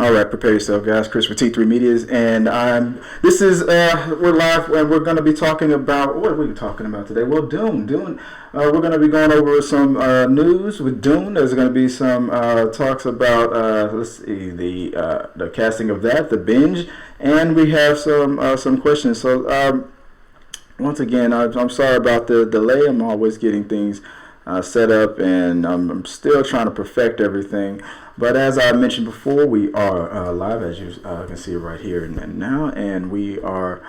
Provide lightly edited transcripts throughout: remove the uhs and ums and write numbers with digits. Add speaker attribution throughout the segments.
Speaker 1: All right, prepare yourself, guys. Chris for T3 Medias, and this is we're live, and we're going to be talking about what are we talking about today? Well, Dune. We're going to be going over some news with Dune. There's going to be some talks about let's see the casting of that, the Binge, and we have some questions. So once again, I'm sorry about the delay. I'm always getting things set up, and I'm still trying to perfect everything. But as I mentioned before, we are live, as you can see right here and now, and we are.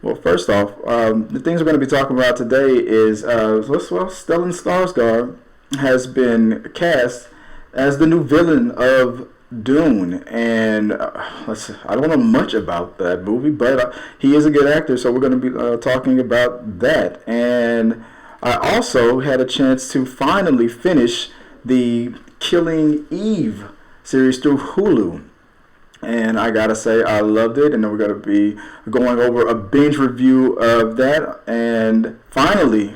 Speaker 1: Well, first off, the things we're going to be talking about today is Stellan Skarsgard has been cast as the new villain of Dune, and I don't know much about that movie, but he is a good actor, so we're going to be talking about that. And I also had a chance to finally finish the Killing Eve series through Hulu, and I gotta say I loved it. And then we're gonna be going over a binge review of that. And finally,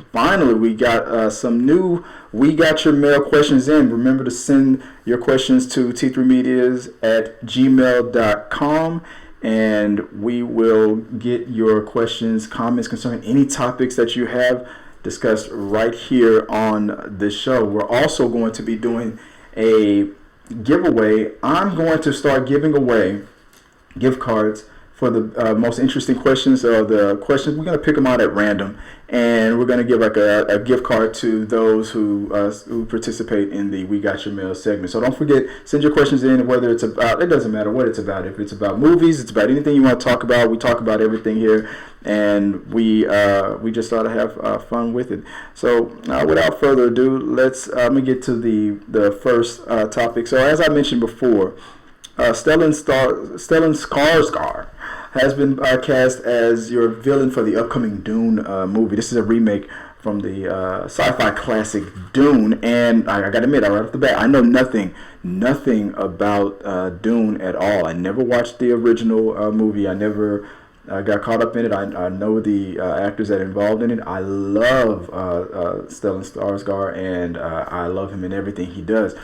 Speaker 1: we got some new We Got Your Mail questions in. Remember to send your questions to T3Medias at gmail.com, and we will get your questions, comments concerning any topics that you have discussed right here on this show. We're also going to be doing a giveaway. I'm going to start giving away gift cards for the most interesting questions. The questions, we're going to pick them out at random, and we're going to give like a gift card to those who participate in the We Got Your Mail segment. So don't forget, send your questions in, whether it's about, it doesn't matter what it's about. If it's about movies, it's about anything you want to talk about. We talk about everything here, and we just thought to have fun with it. So without further ado, let's let me get to the first topic. So as I mentioned before, Stellan Skarsgard has been cast as your villain for the upcoming Dune movie. This is a remake from the sci-fi classic Dune, and I gotta admit, right off the bat, I know nothing about Dune at all. I never watched the original movie. I never got caught up in it. I know the actors that are involved in it. I love Stellan Skarsgard, and I love him in everything he does.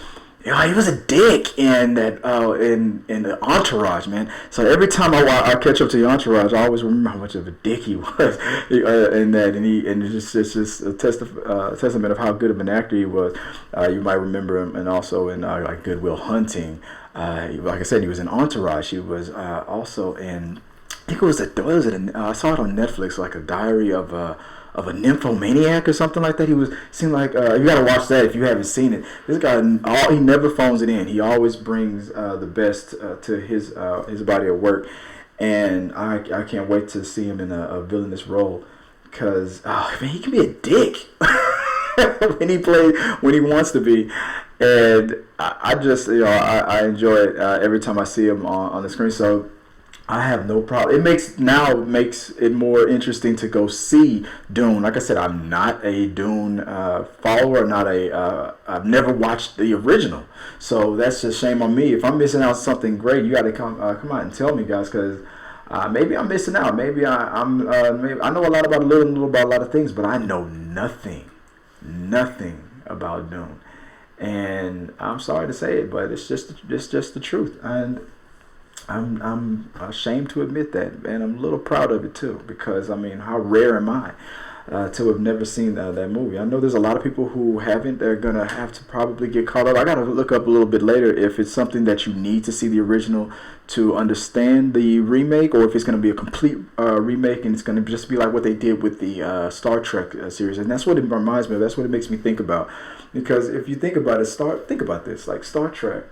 Speaker 1: Yeah, he was a dick in that in the Entourage, man. So every time I catch up to the Entourage, I always remember how much of a dick he was in that, and it's just a testament of how good of an actor he was. You might remember him, and also in like Good Will Hunting. Like I said, he was in Entourage. He was also in, I think it was I saw it on Netflix, like a Diary of a nymphomaniac or something like that. Seemed like you gotta watch that if you haven't seen it. This guy, he never phones it in. He always brings the best to his body of work, and I can't wait to see him in a villainous role, because man, he can be a dick when he wants to be, and I just I enjoy it every time I see him on the screen. So I have no problem. It makes it more interesting to go see Dune. Like I said, I'm not a Dune follower. I've never watched the original, so that's a shame on me. If I'm missing out on something great, you got to come out and tell me, guys, because maybe I'm missing out. Maybe maybe I know a lot about a little about a lot of things, but I know nothing about Dune, and I'm sorry to say it, but it's just the truth. And I'm ashamed to admit that, and I'm a little proud of it too, because I mean, how rare am I to have never seen that movie? I know there's a lot of people who haven't. They're gonna have to probably get caught up. I gotta look up a little bit later if it's something that you need to see the original to understand the remake, or if it's gonna be a complete remake and it's gonna just be like what they did with the Star Trek series. And that's what it reminds me of. That's what it makes me think about, because if you think about it, think about this, like Star Trek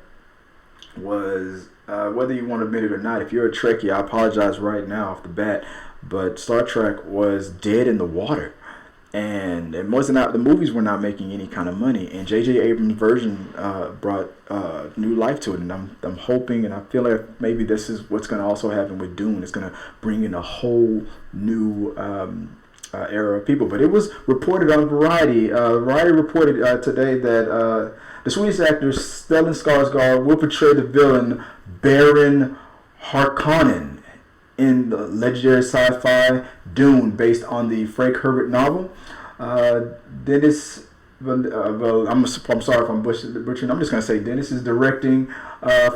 Speaker 1: was, whether you want to admit it or not, if you're a Trekkie, I apologize right now off the bat, but Star Trek was dead in the water, and it wasn't out. The movies were not making any kind of money, and J.J. Abrams' version brought new life to it, and I'm hoping, and I feel like maybe this is what's going to also happen with Dune. It's going to bring in a whole new era of people. But it was reported on Variety. Variety reported today that the Swedish actor Stellan Skarsgård will portray the villain Baron Harkonnen in the legendary sci-fi Dune, based on the Frank Herbert novel. Dennis I'm sorry if I'm butchering. I'm just gonna say Dennis is directing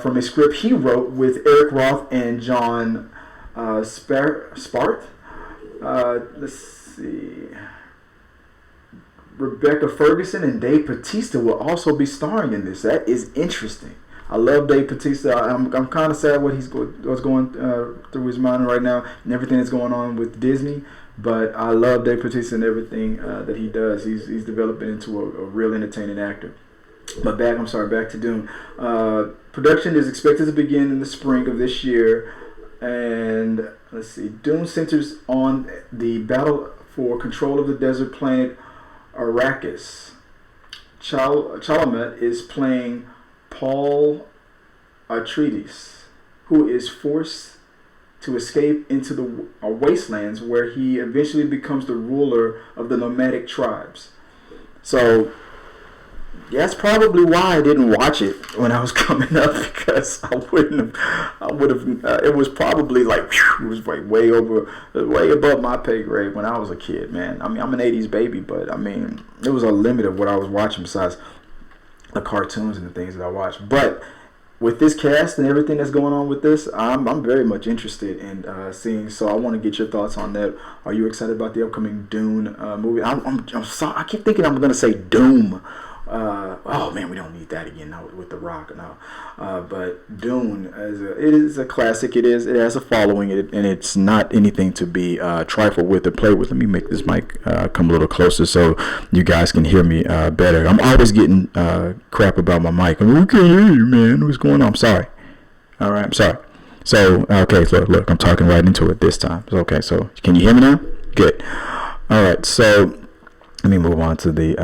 Speaker 1: from a script he wrote with Eric Roth and John Spart. Let's see. Rebecca Ferguson and Dave Bautista will also be starring in this. That is interesting. I love Dave Bautista. I'm kind of sad what's going through his mind right now and everything that's going on with Disney. But I love Dave Bautista and everything that he does. He's developing into a real entertaining actor. But back to Dune. Production is expected to begin in the spring of this year. And let's see. Dune centers on the battle for control of the desert planet Arrakis. Chalamet is playing Paul Atreides, who is forced to escape into the wastelands where he eventually becomes the ruler of the nomadic tribes. So that's probably why I didn't watch it when I was coming up, because I would have. It was probably like, it was like way above my pay grade when I was a kid, man. I mean, I'm an '80s baby, but I mean, it was a limit of what I was watching besides the cartoons and the things that I watched. But with this cast and everything that's going on with this, I'm very much interested in seeing. So I want to get your thoughts on that. Are you excited about the upcoming Dune movie? I'm sorry, I keep thinking I'm gonna say Doom. Oh man, we don't need that again now with The Rock now. But Dune it is a classic. It has a following, and it's not anything to be trifled with or played with. Let me make this mic come a little closer so you guys can hear me better. I'm always getting crap about my mic. I mean, we can't hear you, man. What's going on? I'm sorry. All right, I'm sorry. So okay, look, I'm talking right into it this time. Okay, so can you hear me now? Good. All right, so let me move on to the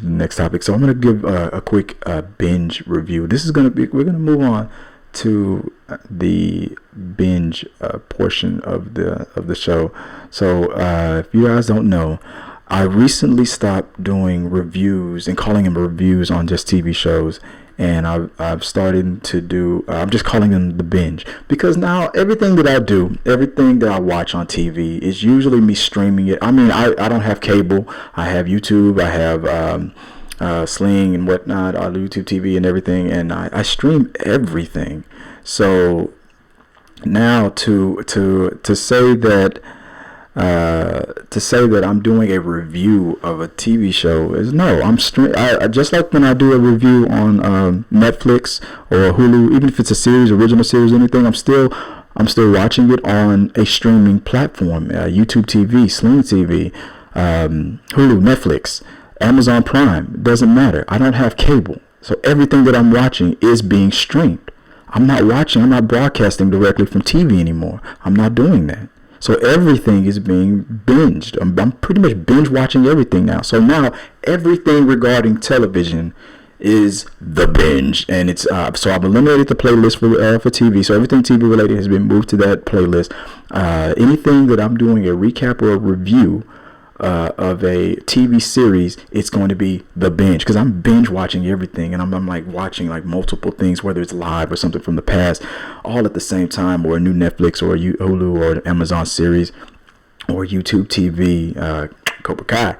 Speaker 1: next topic. So I'm going to give a quick binge review. We're going to move on to the binge portion of the show. So if you guys don't know, I recently stopped doing reviews and calling them reviews on just TV shows. And I've started to do, I'm just calling them the binge, because now everything that I do, everything that I watch on TV is usually me streaming it. I mean, I don't have cable. I have YouTube. I have Sling and whatnot, YouTube TV and everything, and I stream everything. So now to say that I'm doing a review of a TV show is no. I just like when I do a review on Netflix or Hulu, even if it's a series, original series, anything. I'm still watching it on a streaming platform, YouTube TV, Sling TV, Hulu, Netflix, Amazon Prime. Doesn't matter. I don't have cable, so everything that I'm watching is being streamed. I'm not broadcasting directly from TV anymore. I'm not doing that. So everything is being binged. I'm pretty much binge watching everything now. So now everything regarding television is the binge, and it's so I've eliminated the playlist for TV. So everything TV related has been moved to that playlist. Anything that I'm doing a recap or a review of a TV series, it's going to be the binge, because I'm binge watching everything, and I'm like watching like multiple things, whether it's live or something from the past, all at the same time, or a new Netflix or a Hulu or an Amazon series or YouTube TV, Cobra Kai.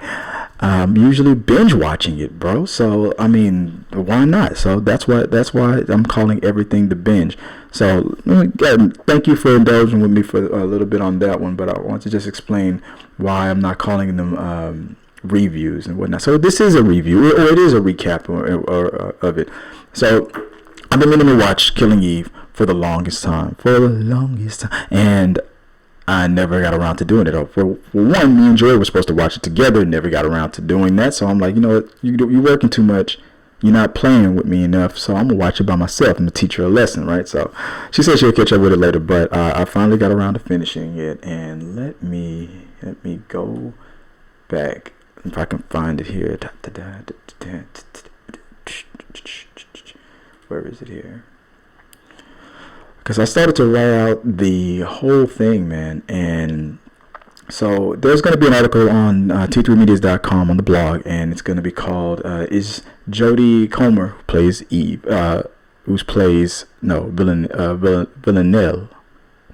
Speaker 1: Usually binge watching it, bro. So I mean, why not? So that's why I'm calling everything the binge. So again, thank you for indulging with me for a little bit on that one, but I want to just explain why I'm not calling them reviews and whatnot. So this is a review, or it is a recap of it. So I've been meaning to watch Killing Eve for the longest time, and I never got around to doing it. For one, me and Joy were supposed to watch it together, never got around to doing that. So I'm like, you know what, you're working too much. You're not playing with me enough, so I'm going to watch it by myself. I'm going to teach her a lesson, right? So she said she'll catch up with it later, but I finally got around to finishing it. And let me go back, if I can find it here. Where is it here? Because I started to write out the whole thing, man. And so there's going to be an article on T3medias.com on the blog, and it's going to be called "Is Jodie Comer, who plays Eve, Villanelle,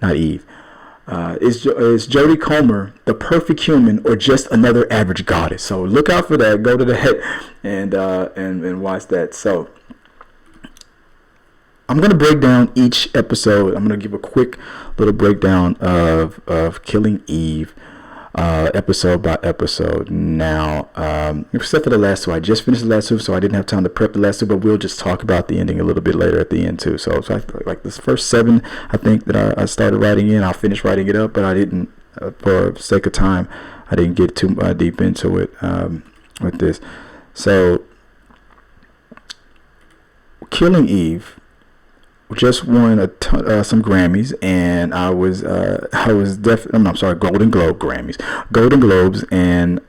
Speaker 1: not Eve, Is Jodie Comer the perfect human or just another average goddess? So look out for that. Go to that and watch that. So I'm gonna break down each episode. I'm gonna give a quick little breakdown of Killing Eve, episode by episode. Now, except for the last two, I just finished the last two, so I didn't have time to prep the last two. But we'll just talk about the ending a little bit later at the end too. So like this first 7, I think that I started writing in. I'll finish writing it up, but I didn't, for sake of time, I didn't get too deep into it with this. So, Killing Eve just won some Grammys, and Golden Globes, and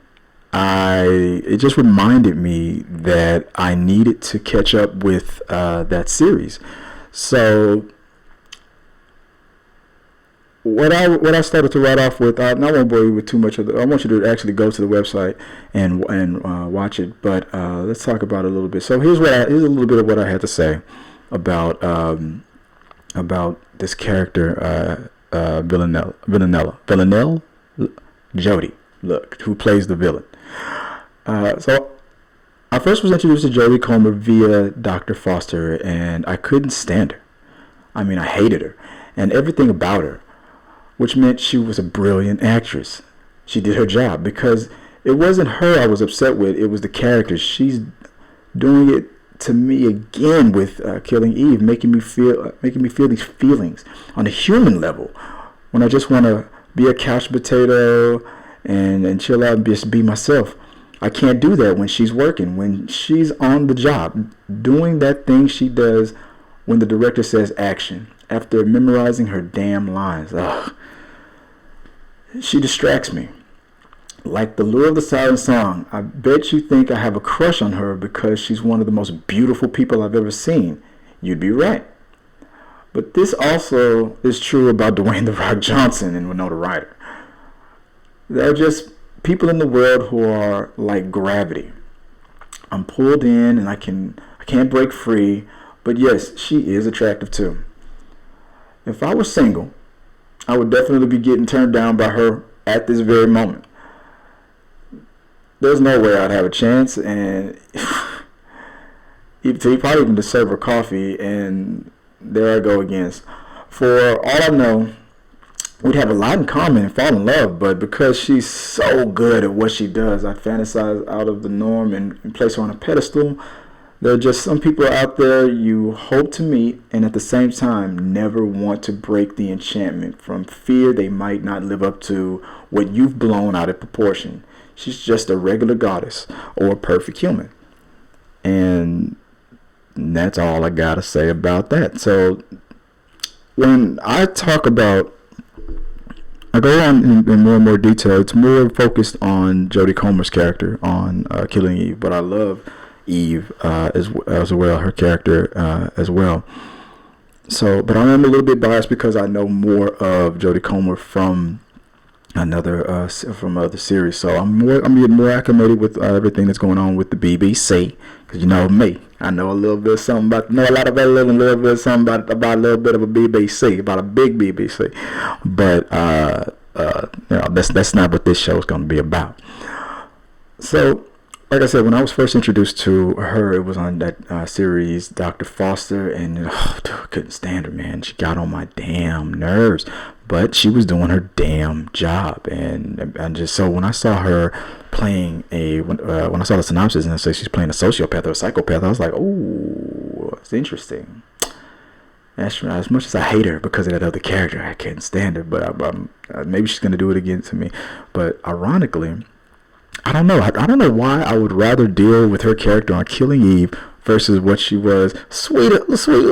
Speaker 1: it just reminded me that I needed to catch up with that series. So what I started to write off with, I won't bore you with too much of it. I want you to actually go to the website and watch it, but let's talk about it a little bit. So here's a little bit of what I had to say about this character, Villanelle, Jodie, who plays the villain. So I first was introduced to Jodie Comer via Dr. Foster, and I couldn't stand her. I mean, I hated her and everything about her, which meant she was a brilliant actress. She did her job, because it wasn't her I was upset with. It was the character. She's doing it to me again with Killing Eve, making me feel these feelings on a human level, when I just want to be a couch potato and chill out and just be myself. I can't do that when she's working, when she's on the job, doing that thing she does when the director says action, after memorizing her damn lines. Ugh. She distracts me. Like the Lure of the Siren Song, I bet you think I have a crush on her because she's one of the most beautiful people I've ever seen. You'd be right. But this also is true about Dwayne "The Rock" Johnson and Winona Ryder. There are just people in the world who are like gravity. I'm pulled in and I can't break free. But yes, she is attractive too. If I was single, I would definitely be getting turned down by her at this very moment. There's no way I'd have a chance, and he probably even to serve her coffee, and there I go again. For all I know, we'd have a lot in common and fall in love, but because she's so good at what she does, I fantasize out of the norm and place her on a pedestal. There are just some people out there you hope to meet, and at the same time never want to break the enchantment from fear they might not live up to what you've blown out of proportion. She's just a regular goddess or a perfect human. And that's all I gotta say about that. So when I talk about, I go on in more and more detail, it's more focused on Jodie Comer's character on Killing Eve, but I love Eve as well, her character as well. So, but I am a little bit biased because I know more of Jodie Comer from other series. So I'm getting more acclimated with everything that's going on with the BBC, because you know me, I know a little bit of something about, know a lot about a little bit of something about a little bit of a BBC, about a big BBC, but that's not what this show is going to be about. So, like I said, when I was first introduced to her, it was on that series, Dr. Foster, and dude, I couldn't stand her, man. She got on my damn nerves, but she was doing her damn job, and just so when I saw her playing when I saw the synopsis and it said she's playing a sociopath or a psychopath, I was like, oh, it's interesting. As much as I hate her because of that other character, I can't stand her, but maybe she's gonna do it again to me. But ironically, I don't know. I don't know why I would rather deal with her character on Killing Eve versus what she was. Sweet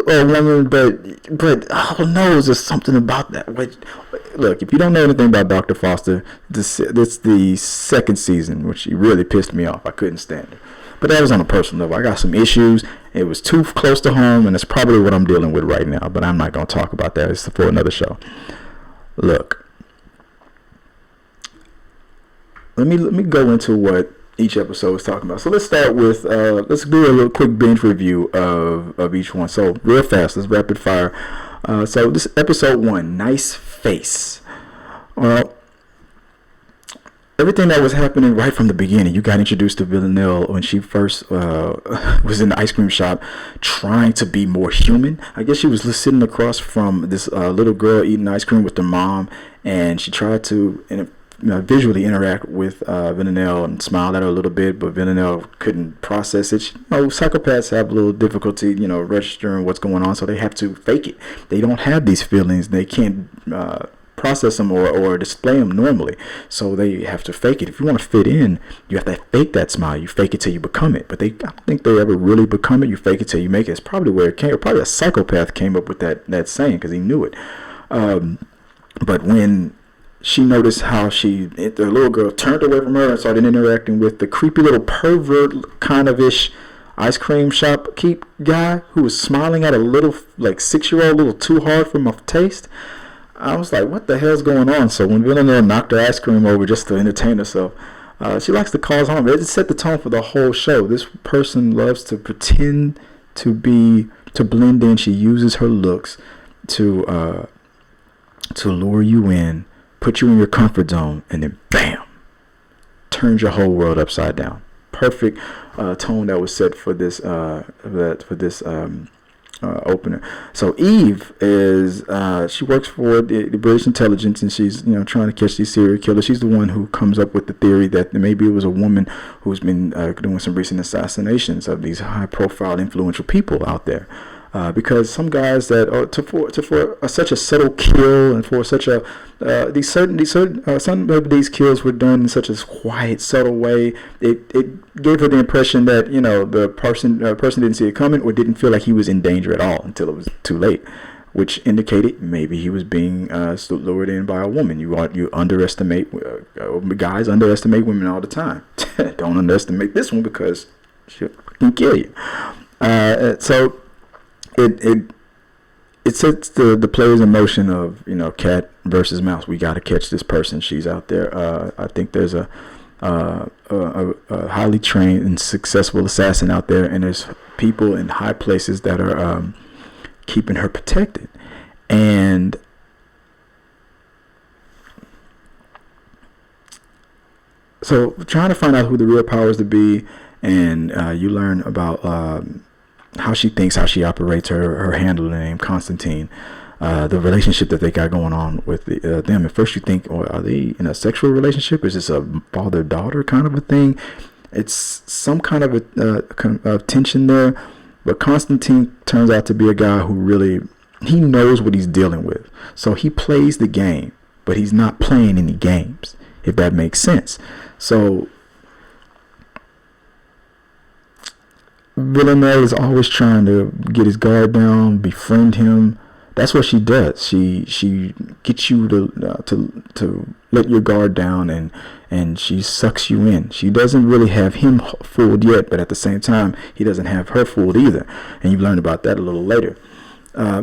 Speaker 1: woman, but oh no, there's something about that. Look, if you don't know anything about Dr. Foster, this the second season, which she really pissed me off. I couldn't stand her. But that was on a personal level. I got some issues. It was too close to home, and it's probably what I'm dealing with right now. But I'm not going to talk about that. It's for another show. Look. Let me go into what each episode is talking about. So let's start with let's do a little quick binge review of each one. So real fast, let's rapid fire. So this episode 1, Nice Face. Well, everything that was happening right from the beginning. You got introduced to Villanelle when she first was in the ice cream shop, trying to be more human. I guess she was sitting across from this little girl eating ice cream with her mom, and she tried to visually interact with Villanelle and smiled at her a little bit, but Villanelle couldn't process it. Psychopaths have a little difficulty, registering what's going on, so they have to fake it. They don't have these feelings. They can't process them or display them normally, so they have to fake it. If you want to fit in, you have to fake that smile. You fake it till you become it, but I don't think they ever really become it. You fake it till you make it. It's probably where it came. Probably a psychopath came up with that saying because he knew it. But when she noticed how the little girl turned away from her and started interacting with the creepy little pervert kind of ish ice cream shop keep guy who was smiling at a little 6-year-old a little too hard for my taste, I was like, what the hell's going on? So when Villanelle knocked her ice cream over just to entertain herself, she likes to cause harm. It set the tone for the whole show. This person loves to pretend to blend in. She uses her looks to lure you in, put you in your comfort zone, and then bam, turns your whole world upside down. Perfect tone that was set for this opener. So Eve is she works for the British intelligence, and she's trying to catch these serial killers. She's the one who comes up with the theory that maybe it was a woman who's been doing some recent assassinations of these high profile influential people out there. Because some guys that for such a subtle kill and for such a some of these kills were done in such a quiet, subtle way. It gave her the impression that the person didn't see it coming or didn't feel like he was in danger at all until it was too late, which indicated maybe he was being lured in by a woman. You underestimate guys underestimate women all the time. Don't underestimate this one because she'll fucking kill you. So. It sets the players in motion of cat versus mouse. We got to catch this person. She's out there. I think there's a highly trained and successful assassin out there, and there's people in high places that are keeping her protected. And so, trying to find out who the real powers to be, and you learn about. How she thinks, how she operates, her handler name Constantine, the relationship that they got going on with them. At first you think, are they in a sexual relationship? Is this a father-daughter kind of a thing? It's some kind of tension there. But Constantine turns out to be a guy who really, he knows what he's dealing with. So he plays the game, but he's not playing any games, if that makes sense. So Villanelle is always trying to get his guard down, befriend him. That's what she does. She gets you to let your guard down, and she sucks you in. She doesn't really have him fooled yet, but at the same time, he doesn't have her fooled either. And you learn about that a little later.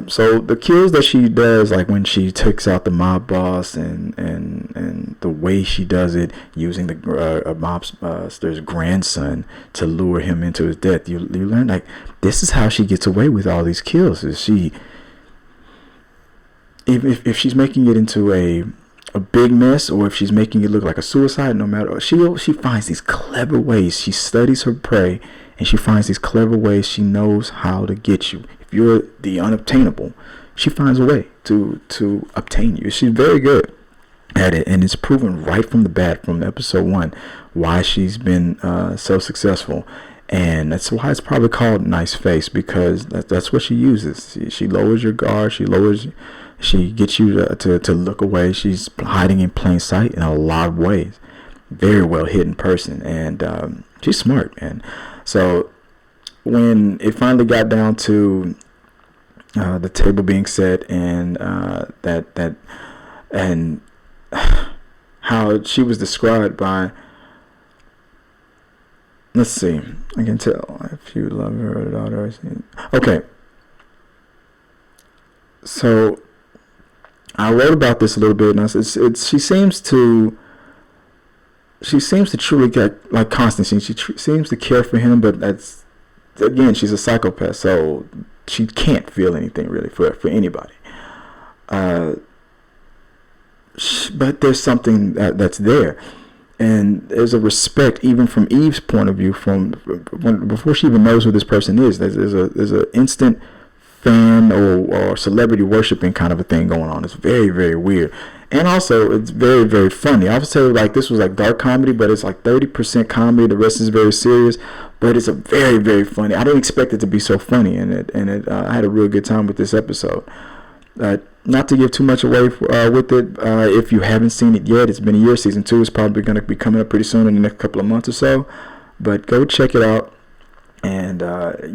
Speaker 1: So the kills that she does, like when she takes out the mob boss, and the way she does it, using the mobster's grandson to lure him into his death, you learn like this is how she gets away with all these kills. Is she, if she's making it into a big mess, or if she's making it look like a suicide, no matter, she finds these clever ways. She studies her prey, and she finds these clever ways. She knows how to get you. If you're the unobtainable, she finds a way to obtain you. She's very good at it, and it's proven right from the bat, from episode 1, why she's been so successful. And that's why it's probably called Nice Face, because that's what she uses. She lowers your guard. She gets you to look away. She's hiding in plain sight in a lot of ways. Very well hidden person, and she's smart, man. So when it finally got down to the table being set, and and how she was described by, let's see, I can tell if you love her daughter. Okay, so I wrote about this a little bit, and she seems to truly get like Constantine. She seems to care for him, but that's, again, she's a psychopath, so she can't feel anything really for anybody. but there's something that's there. And there's a respect even from Eve's point of view, from before she even knows who this person is. There's a instant fan or celebrity worshiping kind of a thing going on. It's very, very weird. And also, it's very, very funny. I would say like this was like dark comedy, but it's like 30% comedy. The rest is very serious, but it's a very, very funny. I didn't expect it to be so funny, and I had a real good time with this episode. Not to give too much away with it. If you haven't seen it yet, it's been a year. Season 2 is probably going to be coming up pretty soon in the next couple of months or so. But go check it out, and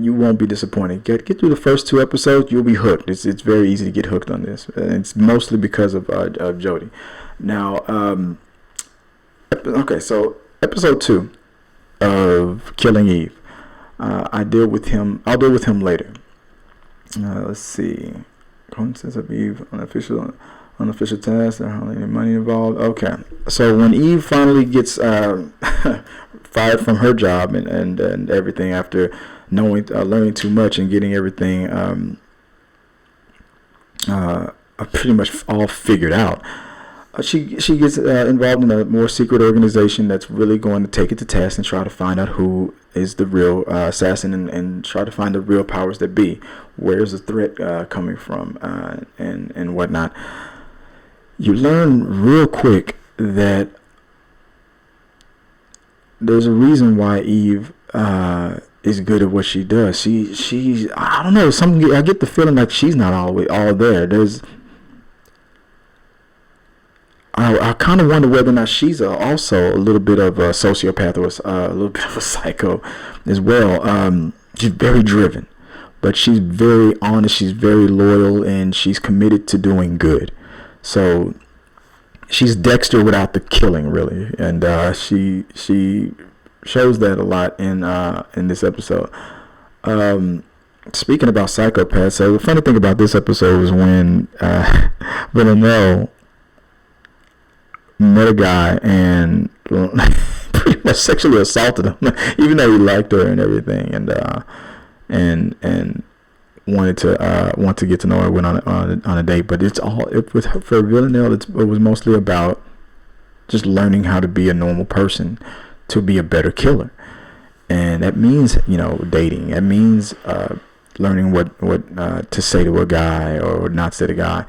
Speaker 1: you won't be disappointed. Get through the first 2 episodes, you'll be hooked. It's very easy to get hooked on this. It's mostly because of Jodie. Now, okay, so episode 2 of Killing Eve. I'll deal with him later. Let's see. Coincidence of Eve unofficial task. There hardly any money involved. Okay, so when Eve finally gets fired from her job and everything after learning too much and getting everything pretty much all figured out, she gets involved in a more secret organization that's really going to take it to task and try to find out who is the real assassin and try to find the real powers that be. Where's the threat coming from and whatnot. You learn real quick that there's a reason why Eve is good at what she does. She's I don't know, something. I get the feeling like she's not all there. I kind of wonder whether or not she's also a little bit of a sociopath or a little bit of a psycho as well. She's very driven, but she's very honest. She's very loyal, and she's committed to doing good. So she's Dexter without the killing, really, and she shows that a lot in this episode. Speaking about psychopaths, so the funny thing about this episode was when Villanelle met a guy and pretty much sexually assaulted him, even though he liked her and everything, and wanted to get to know her, went on a date. But for Villanelle, it was mostly about just learning how to be a normal person to be a better killer, and that means dating. That means learning what to say to a guy or not say to a guy.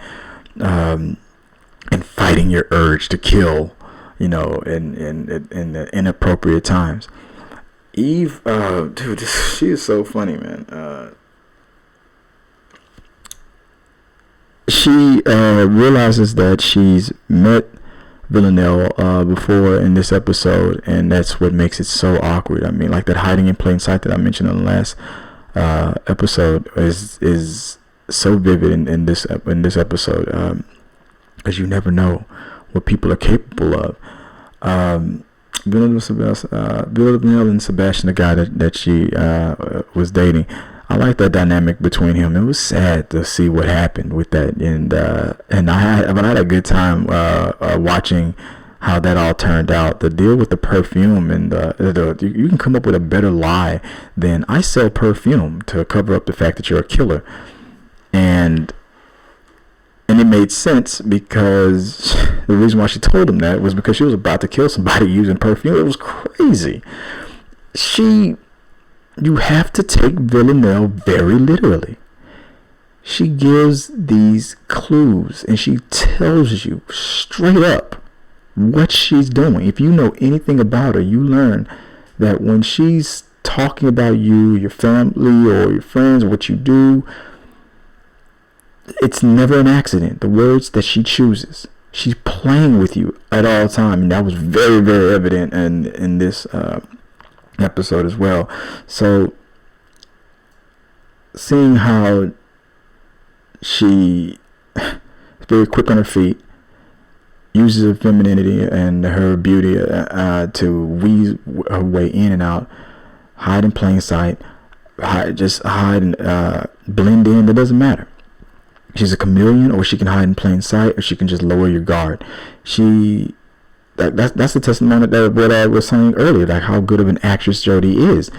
Speaker 1: And fighting your urge to kill, in the inappropriate times. Eve, dude, she is so funny, man. She realizes that she's met Villanelle before in this episode, and that's what makes it so awkward. I mean, like that hiding in plain sight that I mentioned in the last episode is so vivid in this episode. Because you never know what people are capable of. Villanelle and Sebastian, the guy that she was dating, I like that dynamic between him. It was sad to see what happened with that, and I had a good time watching how that all turned out. The deal with the perfume and you can come up with a better lie than I sell perfume to cover up the fact that you're a killer, and it made sense because the reason why she told him that was because she was about to kill somebody using perfume. It was crazy. You have to take Villanelle very literally. She gives these clues and she tells you straight up what she's doing. If you know anything about her, you learn that when she's talking about you, your family, or your friends, or what you do, it's never an accident. The words that she chooses, she's playing with you at all time, and that was very, very evident in this episode as well. So seeing how she is very quick on her feet, uses her femininity and her beauty to weave her way in and out, hide in plain sight, hide and blend in. That doesn't matter. She's a chameleon, or she can hide in plain sight, or she can just lower your guard. That's the testimony that what I was saying earlier, like how good of an actress Jodie is,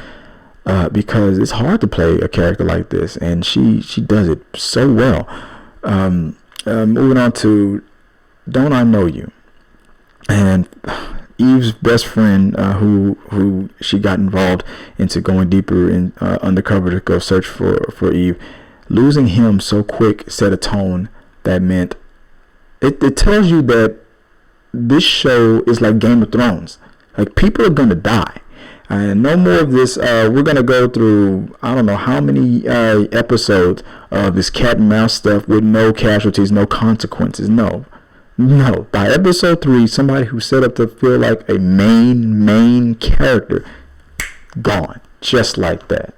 Speaker 1: because it's hard to play a character like this, and she does it so well. Moving on to don't I know you? And Eve's best friend, who she got involved into going deeper in undercover to go search for Eve, losing him so quick set a tone that meant it tells you that this show is like Game of Thrones. Like, people are gonna die. And no more of this. We're gonna go through I don't know how many episodes of this cat and mouse stuff with no casualties, no consequences. No. By episode 3, somebody who set up to feel like a main character gone, just like that.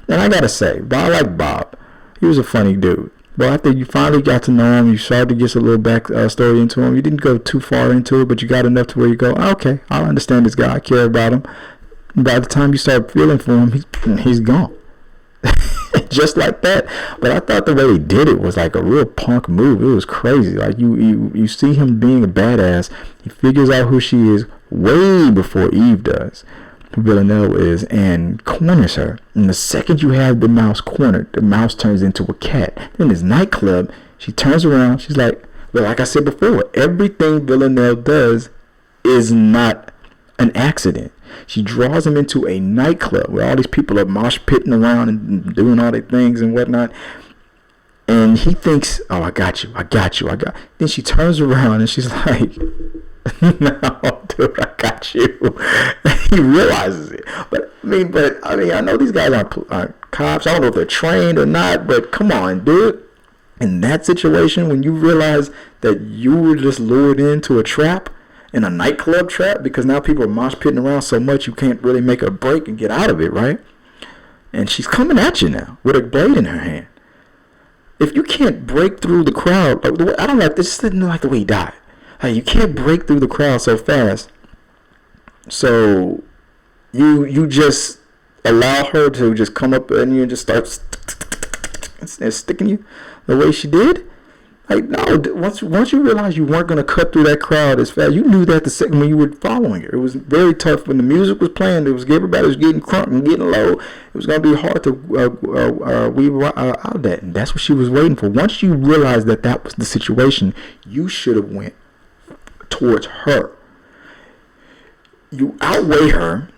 Speaker 1: And I gotta say, I like Bob. He was a funny dude. But after you finally got to know him, you started to get a little back story into him. You didn't go too far into it, but you got enough to where you go, okay, I understand this guy. I care about him. By the time you start feeling for him, he's gone. Just like that. But I thought the way he did it was like a real punk move. It was crazy. Like, you see him being a badass. He figures out who she is way before Eve does, who Villanelle is, and corners her. And the second you have the mouse cornered, the mouse turns into a cat. In this nightclub, she turns around. She's like, well, like I said before, everything Villanelle does is not an accident. She draws him into a nightclub where all these people are mosh pitting around and doing all their things and whatnot. And he thinks, oh, I got you. Then she turns around and she's like, no, dude, I got you. He realizes it. But I know these guys aren't cops. I don't know if they're trained or not, but come on, dude. In that situation, when you realize that you were just lured into a trap, in a nightclub trap, because now people are mosh pitting around so much you can't really make a break and get out of it, right? And she's coming at you now with a blade in her hand. If you can't break through the crowd, I don't like this. Didn't like the way he died. Like, you can't break through the crowd so fast. So you just allow her to just come up and you just start sticking you the way she did. Like, no, once you realize you weren't going to cut through that crowd as fast, you knew that the second when you were following her. It was very tough. When the music was playing, everybody was getting crunk and getting low. It was going to be hard to weave out that. And that's what she was waiting for. Once you realized that was the situation, you should have went towards her. You outweigh her.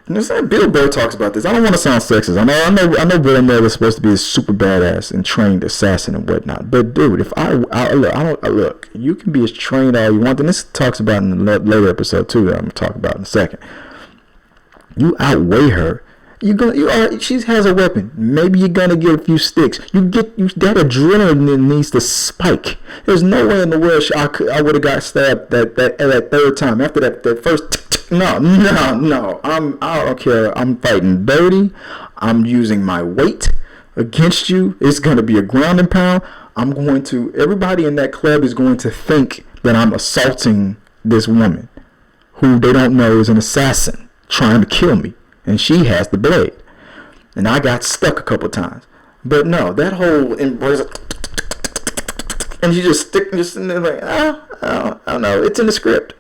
Speaker 1: And Bill Burr talks about this. I don't want to sound sexist. I know Villanelle is supposed to be a super badass and trained assassin and whatnot. But dude, if look, you can be as trained all you want. And this talks about in the later episode too that I'm gonna talk about in a second. You outweigh her. She has a weapon. Maybe you're gonna get a few sticks. That adrenaline needs to spike. There's no way in the world I would have got stabbed that third time after that first. No. I don't care. I'm fighting dirty. I'm using my weight against you. It's gonna be a ground and pound. Everybody in that club is going to think that I'm assaulting this woman, who they don't know is an assassin trying to kill me. And she has the blade. And I got stuck a couple times. But no, that whole embrace, and you just in there like, I don't know. It's in the script.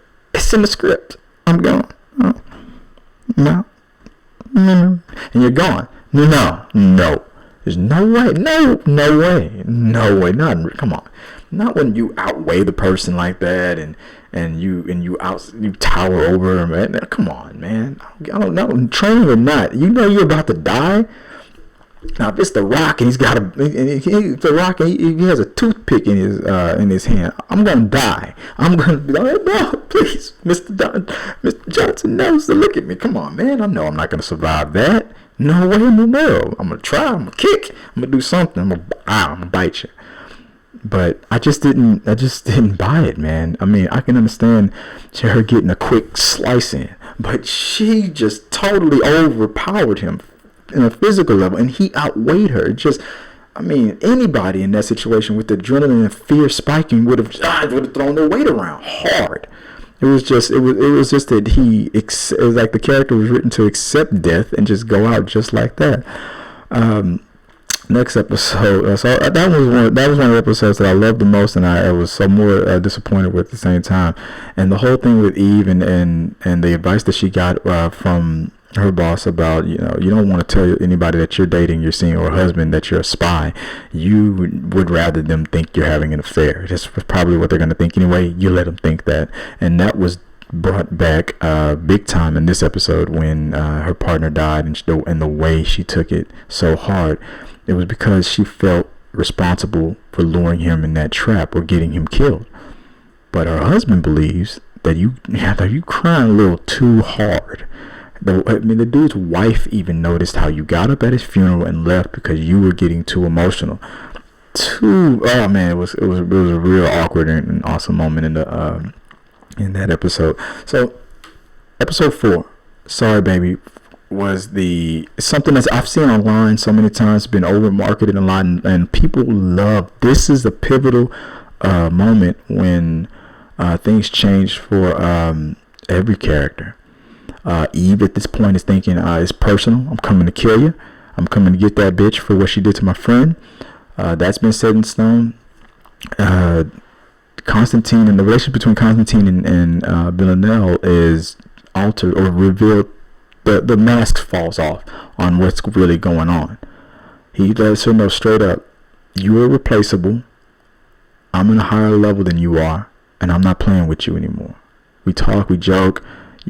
Speaker 1: I'm gone. No. And you're gone. No. There's no way. No way. Come on. Not when you outweigh the person like that and you tower over them. Man. Come on, man. I don't know, training or not. You know you're about to die. Now if it's The Rock and he's got The Rock and he has a toothpick in his hand, I'm gonna die. I'm gonna be like, no, please, Mr. Johnson, no, so look at me. Come on, man. I know I'm not gonna survive that. No way in the world. I'm gonna try. I'm gonna kick. I'm gonna do something. I'm gonna bite you. But I just didn't buy it, man. I mean, I can understand her getting a quick slice in, but she just totally overpowered him in a physical level, and he outweighed her. Anybody in that situation with the adrenaline and fear spiking would have thrown their weight around hard. It was just that it was like the character was written to accept death and just go out just like that. Next episode, that was one of the episodes that I loved the most, and I was so more disappointed with at the same time. And the whole thing with Eve and the advice that she got from her boss about, you don't want to tell anybody that you're dating, you're seeing, or a husband that you're a spy. You would rather them think you're having an affair. That's probably what they're going to think anyway. You let them think that. And that was brought back big time in this episode when her partner died, and the way she took it so hard. It was because she felt responsible for luring him in that trap or getting him killed. But her husband believes that you crying a little too hard. The dude's wife even noticed how you got up at his funeral and left because you were getting too emotional. Oh man, it was a real awkward and awesome moment in that episode. So, episode 4, Sorry Baby, was something that I've seen online so many times, been over marketed a lot, and people love. This is a pivotal moment when things change for every character. Eve at this point is thinking, it's personal. I'm coming to kill you. I'm coming to get that bitch for what she did to my friend. That's been set in stone. Constantine, and the relationship between Constantine and Villanelle is altered or revealed. The mask falls off on what's really going on. He lets her know straight up, you are replaceable. I'm in a higher level than you are, and I'm not playing with you anymore. We talk, we joke,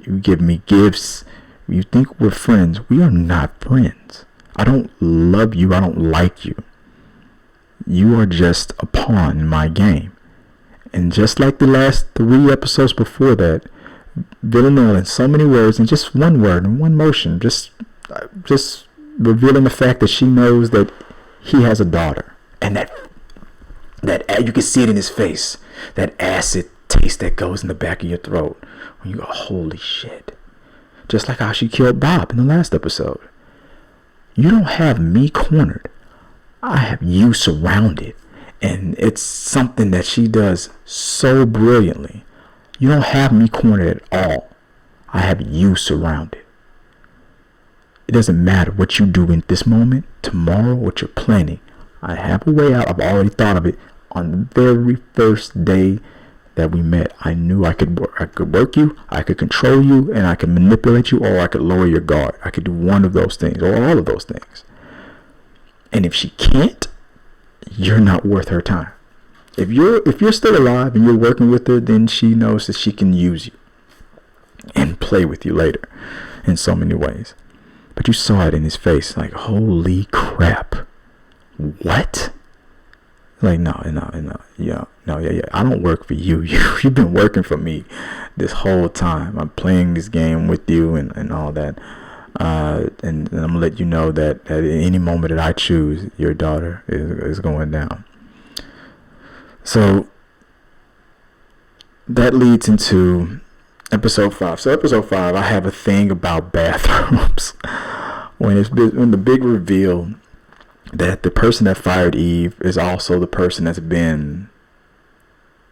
Speaker 1: you give me gifts. You think we're friends. We are not friends. I don't love you. I don't like you. You are just a pawn in my game. And just like the last 3 episodes before that, Villanelle, in so many words, and just one word and one motion, just revealing the fact that she knows that he has a daughter, and that you can see it in his face, that acid taste that goes in the back of your throat when you go, holy shit. Just like how she killed Bob in the last episode. You don't have me cornered. I have you surrounded. And it's something that she does so brilliantly. You don't have me cornered at all. I have you surrounded. It doesn't matter what you do in this moment, tomorrow, what you're planning. I have a way out. I've already thought of it. On the very first day that we met, I knew I could work you, I could control you, and I could manipulate you, or I could lower your guard. I could do one of those things, or all of those things. And if she can't, you're not worth her time. If you're still alive and you're working with her, then she knows that she can use you and play with you later in so many ways. But you saw it in his face, like, holy crap. What? Like, no, yeah. I don't work for you. You've been working for me this whole time. I'm playing this game with you and all that. And I'm gonna let you know that at any moment that I choose, your daughter is going down. So that leads into episode 5. So episode 5, I have a thing about bathrooms. when the big reveal that the person that fired Eve is also the person that's been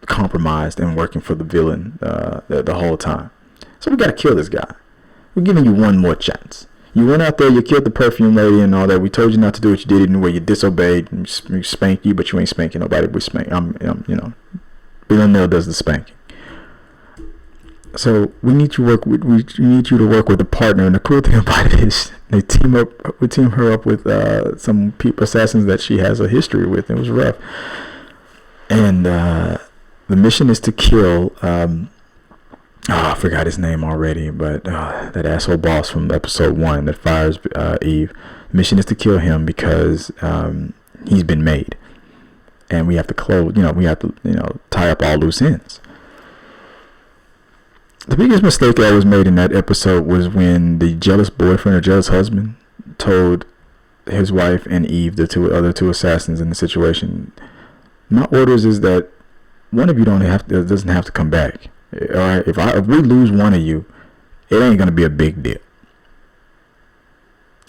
Speaker 1: compromised and working for the villain the whole time. So we gotta kill this guy. We're giving you one more chance. You went out there, you killed the perfume lady and all that. We told you not to do what you did anyway. You disobeyed. We spanked you, but you ain't spanking nobody. We spank. Villanelle does the spanking. So we need you to work with a partner. And the cool thing about it is we team her up with some assassins that she has a history with. It was rough. And the mission is to kill. I forgot his name already, but that asshole boss from episode 1 that fires Eve. The mission is to kill him because he's been made, and we have to tie up all loose ends. The biggest mistake that was made in that episode was when the jealous boyfriend or jealous husband told his wife and Eve, the other two assassins in the situation, my orders is that one of you doesn't have to come back. All right, if we lose one of you, it ain't gonna be a big deal.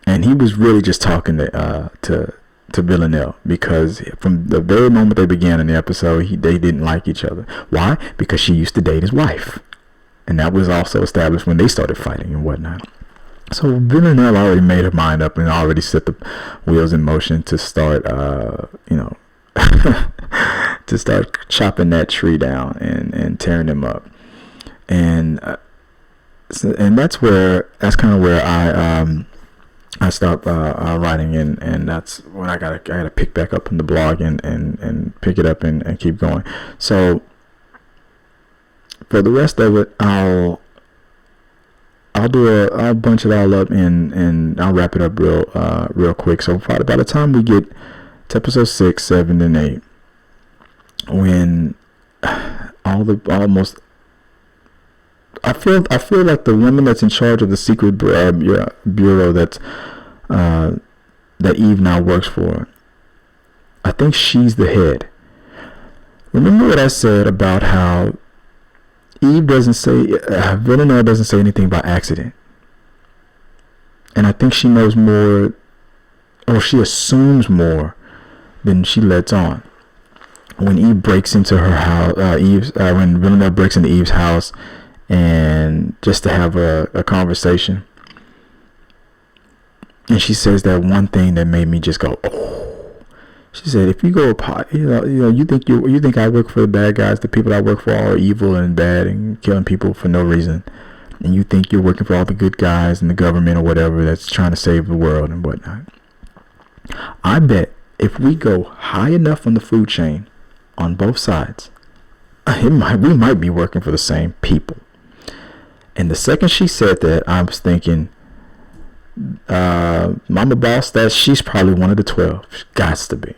Speaker 1: And he was really just talking to Villanelle, because from the very moment they began in the episode, they didn't like each other. Why? Because she used to date his wife, and that was also established when they started fighting and whatnot. So Villanelle already made her mind up and already set the wheels in motion to start, to start chopping that tree down and tearing them up. And and that's kind of where I stopped writing, and that's when I gotta pick back up on the blog and pick it up and keep going. So for the rest of it, I'll bunch it all up and I'll wrap it up real quick. So by the time we get to episode 6, 7, and 8, when I feel like the woman that's in charge of the secret bureau that Eve now works for, I think she's the head. Remember what I said about how Eve doesn't say, Villanelle doesn't say anything by accident. And I think she knows more, or she assumes more than she lets on. When Eve breaks into her house, when Villanelle breaks into Eve's house, and just to have a conversation, and she says that one thing that made me just go, oh. She said, if you go, you think I work for the bad guys, the people I work for are evil and bad and killing people for no reason, and you think you're working for all the good guys and the government or whatever that's trying to save the world and whatnot. I bet if we go high enough on the food chain on both sides, we might be working for the same people. And the second she said that, I was thinking, Mama Boss, that she's probably one of the 12. She gots to be.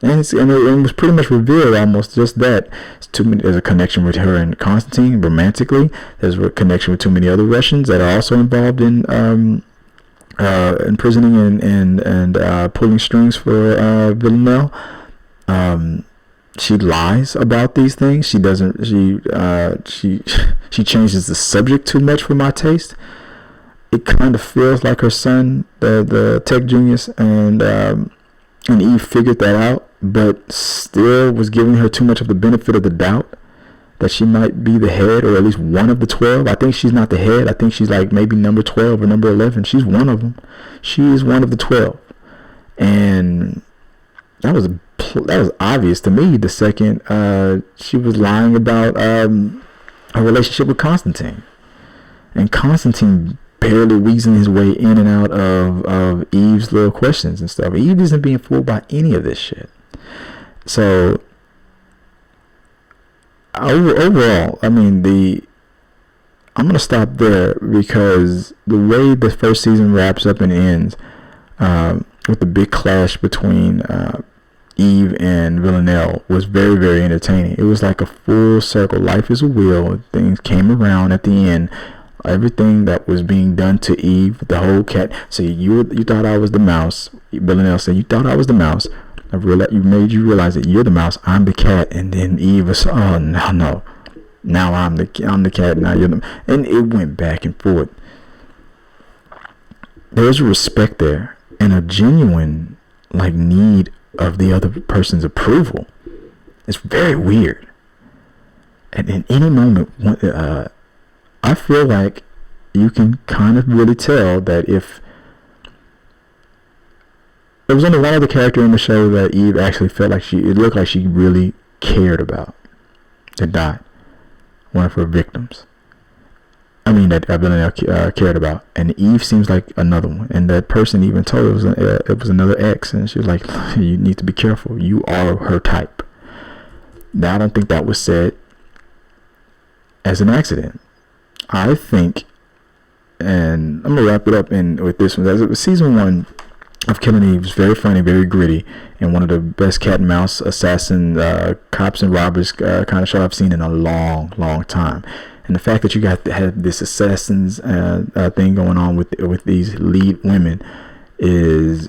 Speaker 1: And it was pretty much revealed almost just that. There's a connection with her and Constantine romantically. There's a connection with too many other Russians that are also involved in imprisoning and pulling strings for Villanelle. She lies about these things. She doesn't. She changes the subject too much for my taste. It kind of feels like her son, the tech genius, and Eve figured that out, but still was giving her too much of the benefit of the doubt that she might be the head, or at least one of the 12. I think she's not the head. I think she's like maybe number 12 or number 11. She's one of them. She is one of the 12, and that was obvious to me the second she was lying about her relationship with Constantine, and Constantine barely weaseling his way in and out of Eve's little questions and stuff. Eve isn't being fooled by any of this shit. So overall, I mean, I'm gonna stop there because the way the first season wraps up and ends with the big clash between Eve and Villanelle was very, very entertaining. It was like a full circle. Life is a wheel. Things came around at the end. Everything that was being done to Eve, the whole cat. So you thought I was the mouse. Villanelle said, you thought I was the mouse. You realize that you're the mouse. I'm the cat. And then Eve was, oh no. Now I'm the cat. Now you're the. And it went back and forth. There's a respect there and a genuine need of the other person's approval. It's very weird. And in any moment, I feel like you can kind of really tell that if there was only one other character in the show that Eve actually felt like it looked like she really cared about that died, one of her victims. I mean, that Villanelle cared about, and Eve seems like another one. And that person even told her it was another ex, and she was like, "You need to be careful. You are her type." Now, I don't think that was said as an accident. I think, and I'm gonna wrap it up with this one. Season 1 of Killing Eve was very funny, very gritty, and one of the best cat and mouse assassin cops and robbers kind of show I've seen in a long, long time. And the fact that you had this assassins thing going on with these lead women is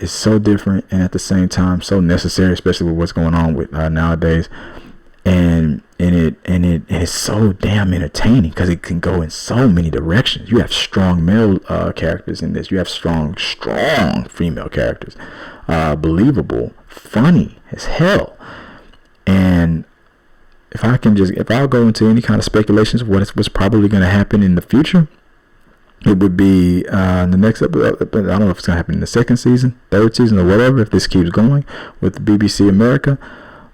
Speaker 1: so different, and at the same time so necessary, especially with what's going on with nowadays. And it's so damn entertaining because it can go in so many directions. You have strong male characters in this. You have strong female characters. Believable, funny as hell. And if I'll go into any kind of speculations of what's probably going to happen in the future, it would be the next episode. I don't know if it's going to happen in the second season, third season, or whatever, if this keeps going with the BBC America.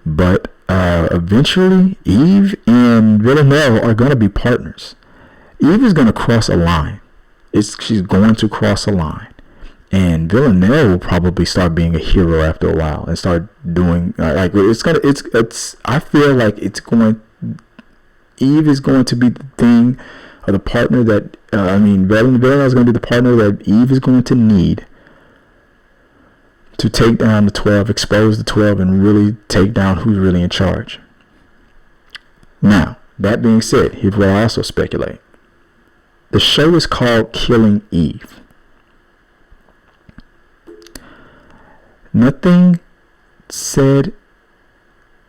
Speaker 1: But eventually, Eve and Villanelle are going to be partners. Eve is going to cross a line. She's going to cross a line. And Villanelle will probably start being a hero after a while and start doing I feel like Eve is going to be the thing, or the partner that Villanelle is going to be the partner that Eve is going to need to take down the 12, expose the 12, and really take down who's really in charge. Now, that being said, here's what I also speculate. The show is called Killing Eve. Nothing said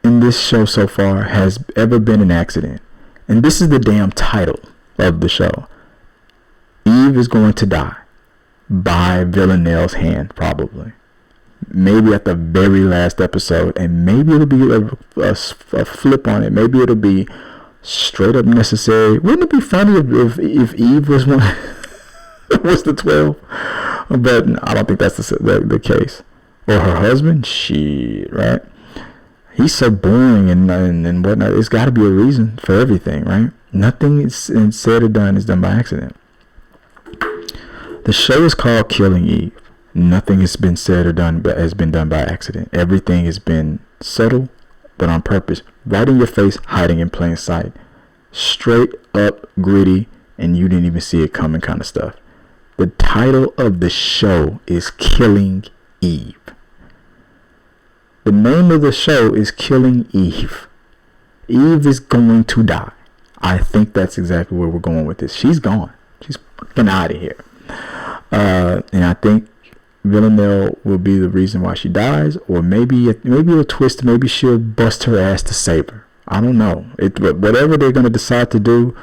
Speaker 1: in this show so far has ever been an accident. And this is the damn title of the show. Eve is going to die by Villanelle's hand, probably. Maybe at the very last episode. And maybe it'll be a flip on it. Maybe it'll be straight up necessary. Wouldn't it be funny if Eve was one was the 12? But I don't think that's the case. Or her husband? Shit, right? He's so boring and whatnot. It's got to be a reason for everything, right? Nothing is said or done is done by accident. The show is called Killing Eve. Nothing has been said or done but has been done by accident. Everything has been subtle, but on purpose. Right in your face, hiding in plain sight. Straight up gritty, and you didn't even see it coming kind of stuff. The title of the show is Killing Eve. The name of the show is Killing Eve. Eve is going to die. I think that's exactly where we're going with this. She's gone. She's fucking out of here. And I think Villanelle will be the reason why she dies, or maybe a twist. Maybe she'll bust her ass to save her. I don't know. Whatever they're gonna decide to do,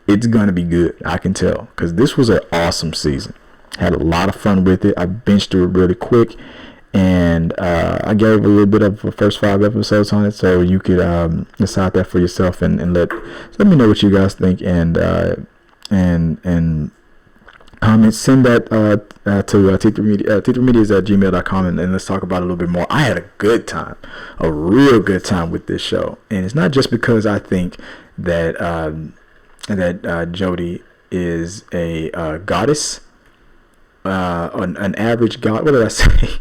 Speaker 1: it's gonna be good. I can tell, because this was an awesome season. Had a lot of fun with it. I binged through it really quick, and I gave a little bit of the first 5 episodes on it, so you could decide that for yourself and let me know what you guys think, and comments. Send that to T3Medias@gmail.com, and let's talk about it a little bit more. I had a good time, a real good time with this show, and it's not just because I think that Jodie is a goddess, an average god. What did I say?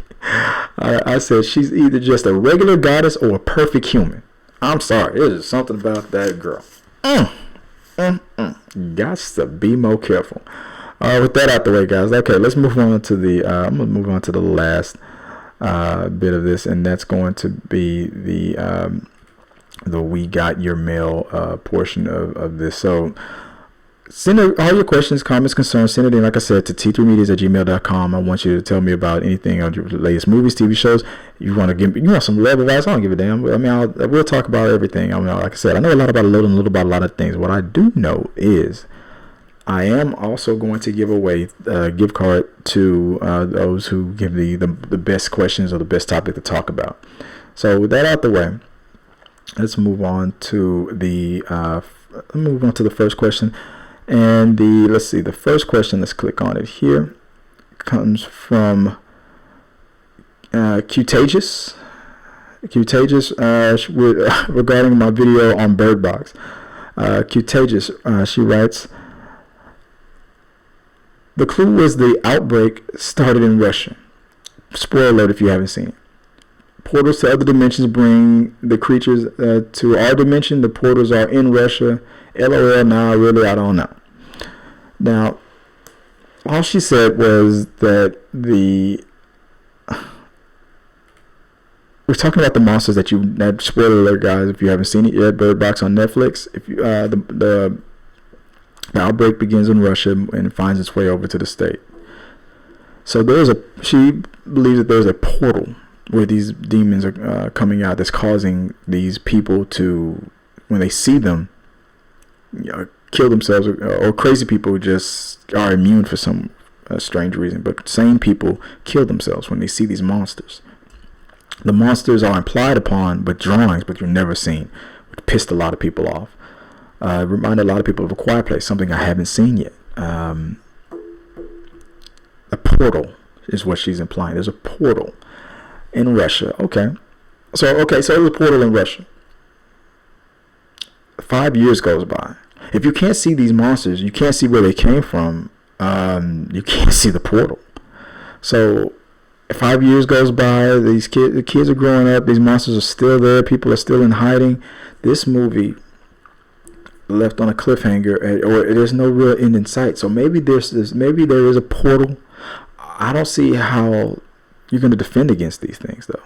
Speaker 1: I said she's either just a regular goddess or a perfect human. I'm sorry, there's something about that girl. Got to be more careful. With that out the way, guys. Okay, let's move on to the. I'm gonna move on to the last bit of this, and that's going to be the We Got Your Mail portion of this. So send all your questions, comments, concerns. Send it in, like I said, to T3Medias@gmail.com. I want you to tell me about anything on your latest movies, TV shows. You want some love advice? I don't give a damn. I mean, we'll talk about everything. I mean, like I said, I know a lot about a little about a lot of things. What I do know is I am also going to give away a gift card to those who give the best questions or the best topic to talk about. So with that out the way, let's move on to the first question. And the first question, let's click on it here, comes from Cutageous regarding my video on Bird Box. Cutageous, she writes, the clue was the outbreak started in Russia. Spoiler alert if you haven't seen it. Portals to other dimensions bring the creatures to our dimension. The portals are in Russia. LOL, nah, really, I don't know. Now, all she said was that we're talking about the monsters that spoiler alert, guys, if you haven't seen it yet, Bird Box on Netflix. If you, the outbreak begins in Russia and finds its way over to the state. So she believes that there's a portal where these demons are coming out that's causing these people to, when they see them, kill themselves, or crazy people who just are immune for some strange reason. But sane people kill themselves when they see these monsters. The monsters are implied upon, but drawings, but you're never seen, which pissed a lot of people off. Reminded a lot of people of A Quiet Place, something I haven't seen yet. A portal is what she's implying. There's a portal in Russia. So there's a portal in Russia. 5 years goes by. if you can't see these monsters, you can't see where they came from. You can't see the portal. So 5 years goes by, the kids are growing up, these monsters are still there, people are still in hiding. This movie left on a cliffhanger, or there's no real end in sight. So maybe there is a portal. I don't see how you're going to defend against these things, though.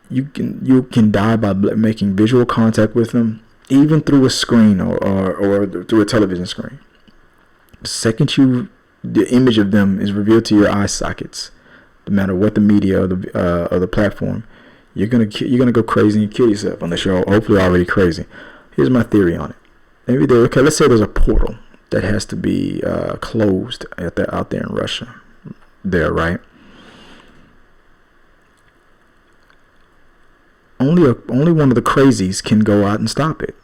Speaker 1: You can die by making visual contact with them, even through a screen or through a television screen. The second the image of them is revealed to your eye sockets, no matter what the media or the platform, you're gonna go crazy and kill yourself, unless you're hopefully already crazy. Here's my theory on it. Maybe let's say there's a portal that has to be closed out there in Russia. There, right? Only one of the crazies can go out and stop it,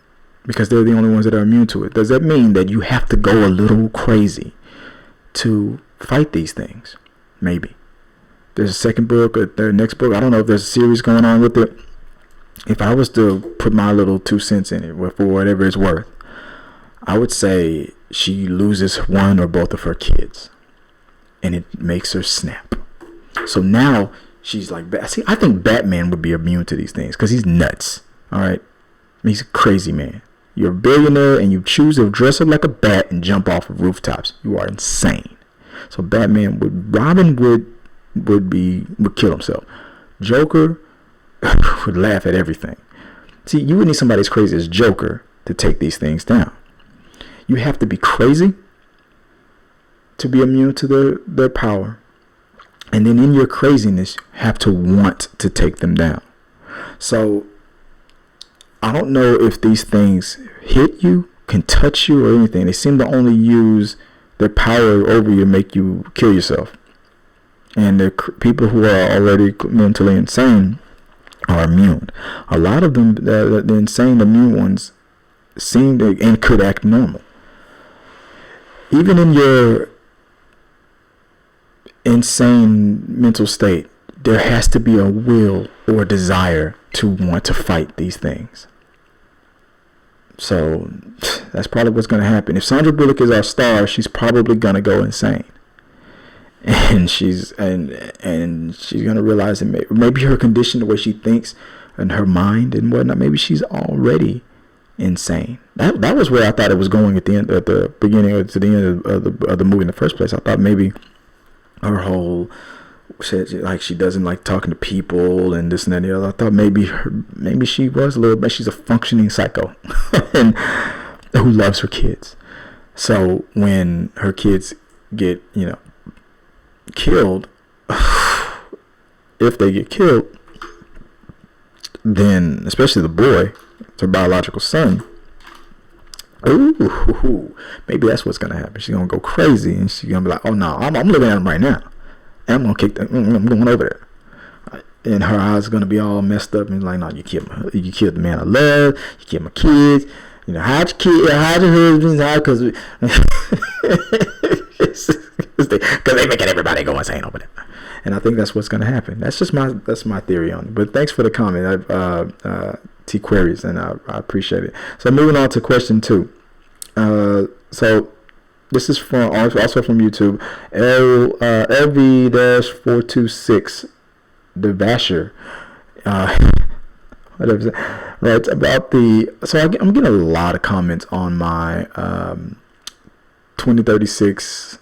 Speaker 1: because they're the only ones that are immune to it. Does that mean that you have to go a little crazy to fight these things? Maybe. There's a second book, or the next book. I don't know if there's a series going on with it. If I was to put my little 2 cents in it, for whatever it's worth, I would say she loses one or both of her kids, and it makes her snap. So now she's like, see, I think Batman would be immune to these things because he's nuts. All right, he's a crazy man. You're a billionaire and you choose to dress up like a bat and jump off of rooftops. You are insane. So Robin would kill himself. Joker would laugh at everything. See, you would need somebody as crazy as Joker to take these things down. You have to be crazy to be immune to their power. And then in your craziness, have to want to take them down. So I don't know if these things hit you, can touch you, or anything. They seem to only use their power over you to make you kill yourself. And the people who are already mentally insane are immune. A lot of them, the insane, immune ones, seem to and could act normal. Even in your insane mental state, there has to be a will or desire to want to fight these things. So that's probably what's going to happen. If Sandra Bullock is our star, she's probably going to go insane, and she's going to realize that maybe her condition, the way she thinks, and her mind and whatnot, maybe she's already insane. That was where I thought it was going at the beginning or to the end of the movie in the first place. I thought maybe her whole shit, like she doesn't like talking to people and this and that and the other. I thought maybe she was a little bit. She's a functioning psycho and who loves her kids. So when her kids get killed, if they get killed, then especially the boy, her biological son, maybe that's what's gonna happen. She's gonna go crazy and she's gonna be like, "Oh no, I'm looking at him right now. And I'm gonna kick them. I'm going over there." And her eyes are gonna be all messed up and like, "No, you killed the man I love. You killed my kids. Hide your husbands out because they making everybody go insane over there." And I think that's what's gonna happen. That's my theory on it. But thanks for the comment, T Queries, and I appreciate it. So moving on to question 2. So this is also from YouTube. LV-426 the Basher. Whatever. Right about so I'm getting a lot of comments on my 2036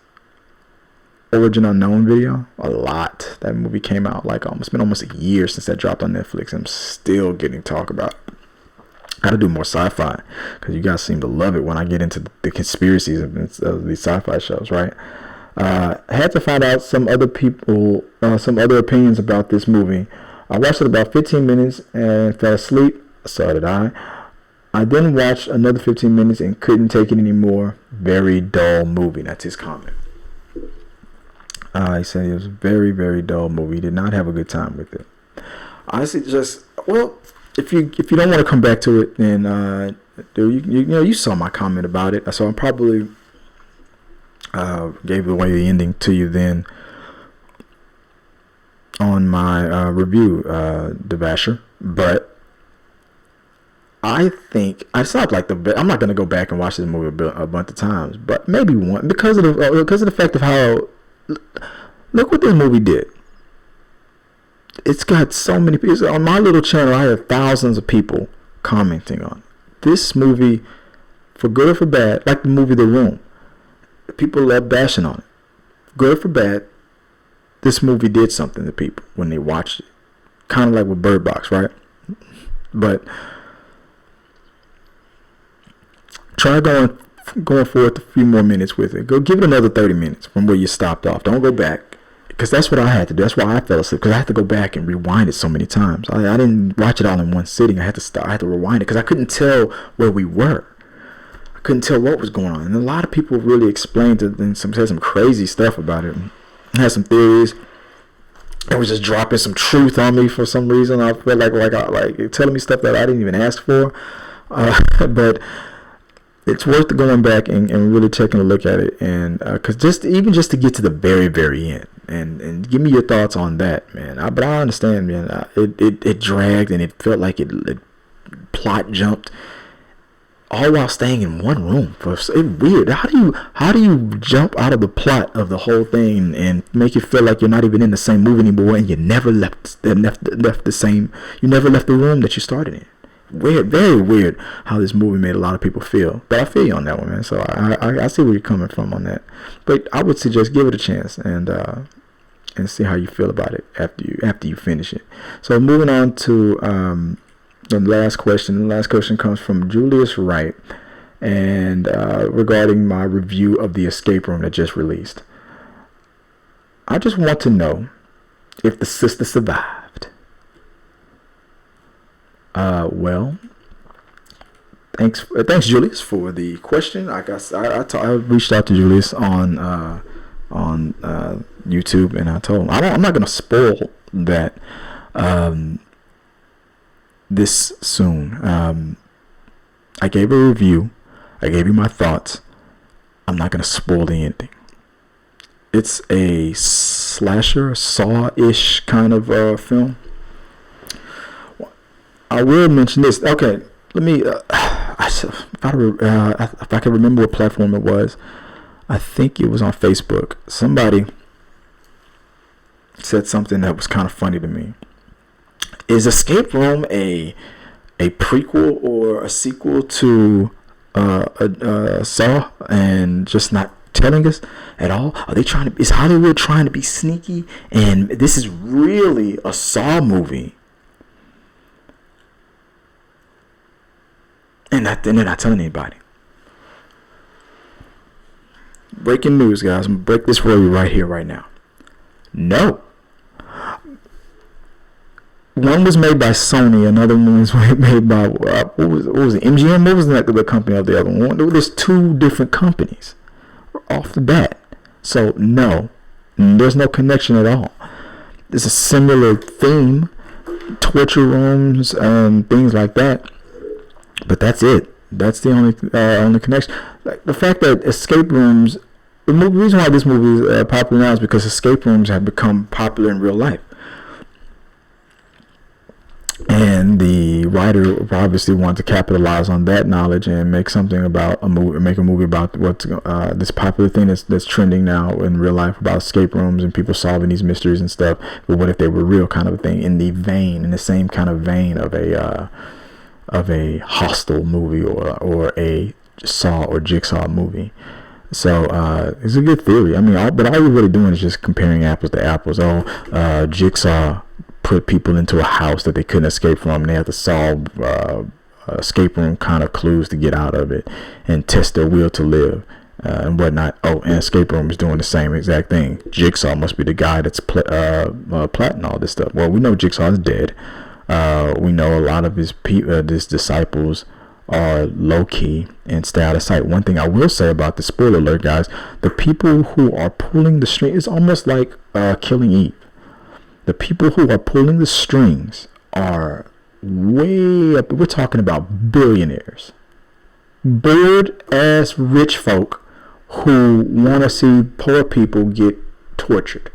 Speaker 1: Origin Unknown video. A lot. That movie came out it's been almost a year since that dropped on Netflix. I'm still getting talk about it. Gotta do more sci-fi because you guys seem to love it when I get into the conspiracies of these sci-fi shows, right? I had to find out some other opinions about this movie. I watched it about 15 minutes and fell asleep. So did I. I then watched another 15 minutes and couldn't take it anymore. Very dull movie. That's his comment. He said it was a very, very dull movie. He did not have a good time with it. Honestly, if you don't want to come back to it, then you saw my comment about it. So I probably gave away the ending to you then on my review, The Basher. But
Speaker 2: I think I saw it like the. I'm not gonna go back and watch this movie a bunch of times, but maybe one because of the fact of how. Look what this movie did. It's got so many people on my little channel. I have thousands of people commenting on this movie, for good or for bad. Like the movie The Room, people love bashing on it. Good or for bad, this movie did something to people when they watched it. Kind of like with Bird Box, right? But try going forward a few more minutes with it. Go give it another 30 minutes from where you stopped off. Don't go back, because that's what I had to do. That's why I fell asleep, because I had to go back and rewind it so many times. I didn't watch it all in one sitting. I had to stop. I had to rewind it because I couldn't tell where we were. I couldn't tell what was going on. And a lot of people really explained it and said some crazy stuff about it. Had some theories. It was just dropping some truth on me for some reason. I felt like telling me stuff that I didn't even ask for. But it's worth going back and really taking a look at it, and because just to get to the very, very end and give me your thoughts on that, man. But I understand, man. It dragged and it felt like it plot jumped, all while staying in one room. It's weird. How do you jump out of the plot of the whole thing and make it feel like you're not even in the same movie anymore, and you never left the same. You never left the room that you started in. Weird, very weird how this movie made a lot of people feel. But I feel you on that one, man. So I see where you're coming from on that. But I would suggest give it a chance and see how you feel about it after you finish it. So moving on to the last question. The last question comes from Julius Wright, and regarding my review of the escape room that just released. I just want to know if the sister survived. Well, thanks Julius for the question. I reached out to Julius on YouTube, and I told him I'm not gonna spoil that this soon. I gave a review. I gave you my thoughts. I'm not gonna spoil the ending. It's a slasher, Saw-ish kind of film. I will mention this. Okay, let me. If I can remember what platform it was, I think it was on Facebook. Somebody said something that was kind of funny to me. Is Escape Room a prequel or a sequel to Saw, and just not telling us at all? Are they trying to? Is Hollywood trying to be sneaky? And this is really a Saw movie. And they're not telling anybody. Breaking news, guys. I'm going to break this for you right here, right now. No. One was made by Sony. Another one was made by, what was it? MGM? What was the company of the other one? There's two different companies off the bat. So, no. There's no connection at all. There's a similar theme. Torture rooms, things like that. But that's it. That's the only connection. Like the fact that escape rooms. The reason why this movie is popular now is because escape rooms have become popular in real life. And the writer obviously wanted to capitalize on that knowledge and make something about a movie, make a movie about what's this popular thing that's trending now in real life about escape rooms and people solving these mysteries and stuff. But what if they were real, kind of a thing, in the same kind of vein of a Hostel movie or a Saw or Jigsaw movie. So it's a good theory. I mean, but all you're really doing is just comparing apples to apples. Jigsaw put people into a house that they couldn't escape from, and they had to solve escape room kind of clues to get out of it and test their will to live and whatnot. And escape room is doing the same exact thing. Jigsaw must be the guy that's plotting all this stuff. Well, we know Jigsaw is dead. We know a lot of his disciples are low-key and stay out of sight. One thing I will say about the spoiler alert, guys, the people who are pulling the string, it's almost like Killing Eve. The people who are pulling the strings are way up. We're talking about billionaires, bored-ass rich folk who want to see poor people get tortured.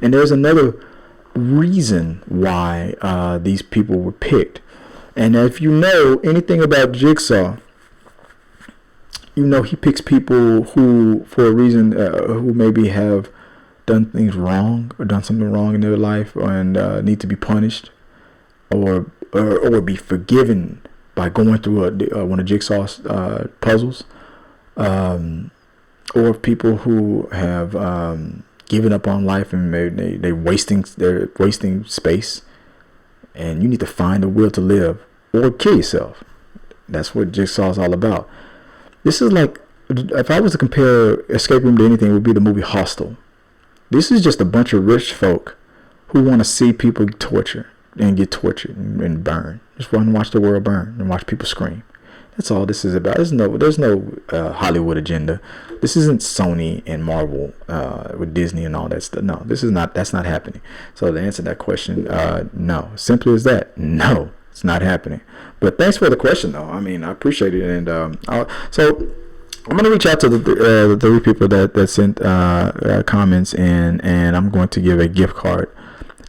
Speaker 2: And there's another reason why these people were picked. And if you know anything about Jigsaw, you know he picks people who, for a reason, who maybe have done things wrong or done something wrong in their life and need to be punished or be forgiven by going through one of Jigsaw's puzzles, or people who have given up on life and they're wasting space, and you need to find the will to live or kill yourself. That's what Jigsaw's all about. This is like, if I was to compare Escape Room to anything, it would be the movie Hostel. This is just a bunch of rich folk who want to see people torture and get tortured and burn. Just want to watch the world burn and watch people scream. That's all this is about. There's no Hollywood agenda. This isn't Sony and Marvel with Disney and all that stuff. No, that's not happening. So to answer that question, no. Simply as that, no, it's not happening. But thanks for the question, though. I mean, I appreciate it. And so I'm gonna reach out to the 3 people that sent comments, and I'm going to give a gift card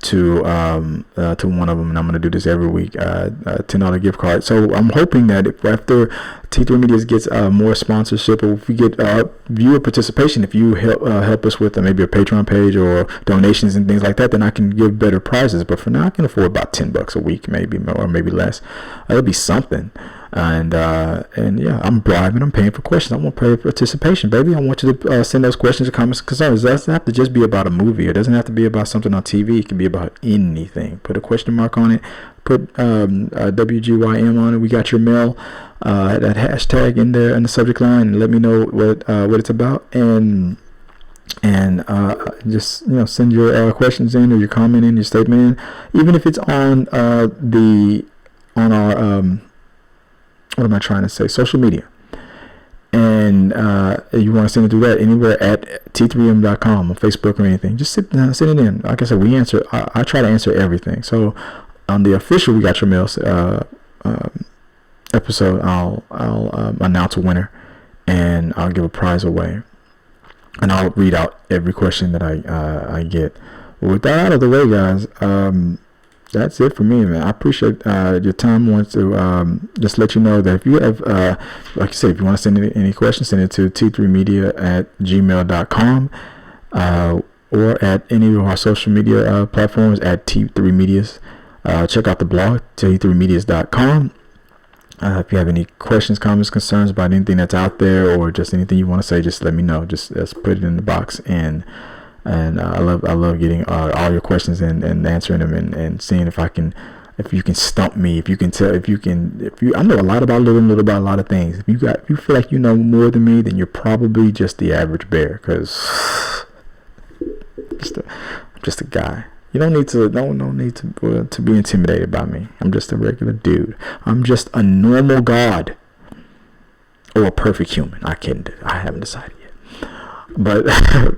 Speaker 2: to one of them, and I'm gonna do this every week. $10 gift card. So I'm hoping that if after T3 Media gets more sponsorship, or if we get viewer participation, if you help us with maybe a Patreon page or donations and things like that, then I can give better prizes. But for now, I can afford about $10 a week, maybe more, or maybe less. It'll be something. And yeah, I'm bribing. I'm paying for questions. I want participation, baby. I want you to send those questions or comments, concerns. It doesn't have to just be about a movie. It doesn't have to be about something on TV. It can be about anything. Put a question mark on it. Put WGYM on it. We got your mail. That hashtag in there in the subject line, and let me know what it's about. And just send your questions in, or your comment in, your statement in, even if it's on our what am I trying to say? Social media. And you want to send it through that anywhere at T3M.com on Facebook or anything. Just send it in. Like I said, we answer. I try to answer everything. So on the official We Got Your Mail episode, I'll announce a winner, and I'll give a prize away, and I'll read out every question that I get. With that out of the way, guys, that's it for me, man. I appreciate your time. I want to just let you know that if you have, like I said, if you want to send any questions, send it to T3media@gmail.com, or at any of our social media platforms at T3Medias. Check out the blog, T3Medias.com. If you have any questions, comments, concerns about anything that's out there, or just anything you want to say, just let me know. Just put it in the box, and I love getting all your questions and answering them, and seeing if you can stump me, if you I know a lot about a lot of things. If you feel like you know more than me, then you're probably just the average bear, because I'm just a guy. You don't need to be intimidated by me. I'm just a regular dude. I'm just a normal god, or a perfect human. I haven't decided yet. But I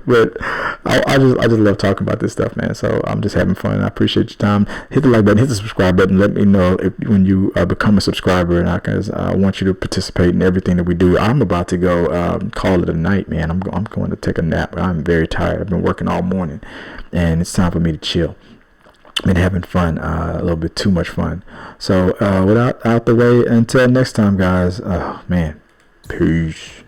Speaker 2: just love talking about this stuff, man. So I'm just having fun. I appreciate your time. Hit the like button, hit the subscribe button. Let me know when you become a subscriber, and I want you to participate in everything that we do. I'm about to go call it a night, man. I'm going to take a nap. I'm very tired. I've been working all morning, and it's time for me to chill. Been having fun, a little bit too much fun. So without out the way, until next time, guys. Oh man, peace.